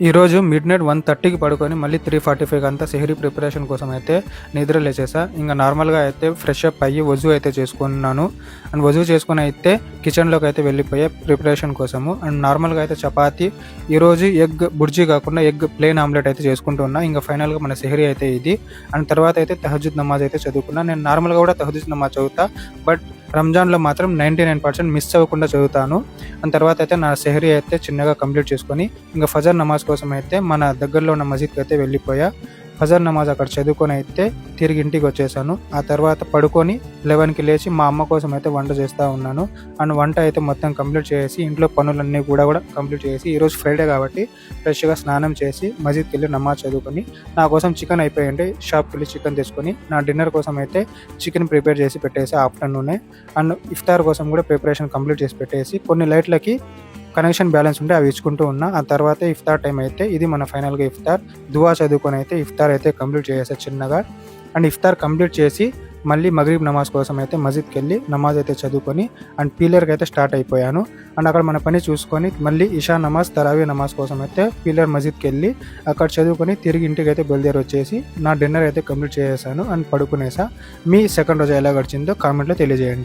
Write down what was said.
ఈరోజు మిడ్‌నైట్ 1:30కి పడుకొని మళ్ళీ 3:45కి అంతా సెహరీ ప్రిపరేషన్ కోసం అయితే నిద్ర లేచేసా. ఇంక నార్మల్‌గా అయితే ఫ్రెష్ అప్ అయ్యి వజూ అయితే చేసుకున్నాను. అండ్ వజూ చేసుకొని అయితే కిచెన్‌లోకి అయితే వెళ్ళిపోయా ప్రిపరేషన్ కోసము. అండ్ నార్మల్‌గా అయితే చపాతీ, ఈరోజు ఎగ్ బుర్జీ కాకుండా ఎగ్ ప్లెయిన్ ఆమ్లెట్ అయితే చేసుకుంటూ ఉన్నా. ఇంక ఫైనల్‌గా మన సెహరీ అయితే ఇది. అండ్ తర్వాత అయితే తహజ్జుద్ నమాజ్ అయితే చదువుకున్నా. నేను నార్మల్‌గా కూడా తహజ్జుద్ నమాజ్ చదువుతా. బట్ రంజాన్‌లో మాత్రం 99% మిస్ అవ్వకుండా చదువుతాను. అండ్ తర్వాత అయితే నా సెహరీ అయితే చిన్నగా కంప్లీట్ చేసుకొని ఇంక ఫజర్ నమాజ్ కోసం అయితే మన దగ్గరలో ఉన్న మసీద్‌కి అయితే వెళ్ళిపోయా. ఫజర్ నమాజ్ అక్కడ చదువుకొని అయితే తిరిగి ఇంటికి వచ్చేసాను. ఆ తర్వాత పడుకొని 11కి లేచి మా అమ్మ కోసం అయితే వంట చేస్తూ ఉన్నాను. అండ్ వంట అయితే మొత్తం కంప్లీట్ చేసి ఇంట్లో పనులన్నీ కూడా కంప్లీట్ చేసి, ఈరోజు ఫ్రైడే కాబట్టి ఫ్రెష్‌గా స్నానం చేసి మసీద్‌కి వెళ్ళి నమాజ్ చదువుకొని, నా కోసం చికెన్ అయిపోయింది, షాప్‌కి వెళ్ళి చికెన్ తెచ్చుకొని నా డిన్నర్ కోసం అయితే చికెన్ ప్రిపేర్ చేసి పెట్టేసి ఆఫ్టర్‌నూనే. అండ్ ఇఫ్తార్ కోసం కూడా ప్రిపరేషన్ కంప్లీట్ చేసి పెట్టేసి కొన్ని లైట్లకి కనెక్షన్ బ్యాలెన్స్ ఉంటే అవి ఇచ్చుకుంటూ ఉన్నా. ఆ తర్వాత ఇఫ్తార్ టైం అయితే ఇది మన ఫైనల్‌గా ఇఫ్తార్. దువా చదువుకొని అయితే ఇఫ్తార్ అయితే కంప్లీట్ చేసేసా చిన్నగా. అండ్ ఇఫ్తార్ కంప్లీట్ చేసి మళ్ళీ మగ్రిబ్ నమాజ్ కోసం అయితే మసీద్‌కి వెళ్ళి నమాజ్ అయితే చదువుకొని అండ్ పీలర్‌కి అయితే స్టార్ట్ అయిపోయాను. అండ్ అక్కడ మన పని చూసుకొని మళ్ళీ ఇషా నమాజ్, తరావీ నమాజ్ కోసం అయితే పీలర్ మసీద్‌కి వెళ్ళి అక్కడ చదువుకొని తిరిగి ఇంటికి అయితే బయలుదేరి వచ్చేసి నా డిన్నర్ అయితే కంప్లీట్ చేసేసాను అండ్ పడుకునేసా. మీ సెకండ్ రోజు ఎలా గడిచిందో కామెంట్‌లో తెలియజేయండి.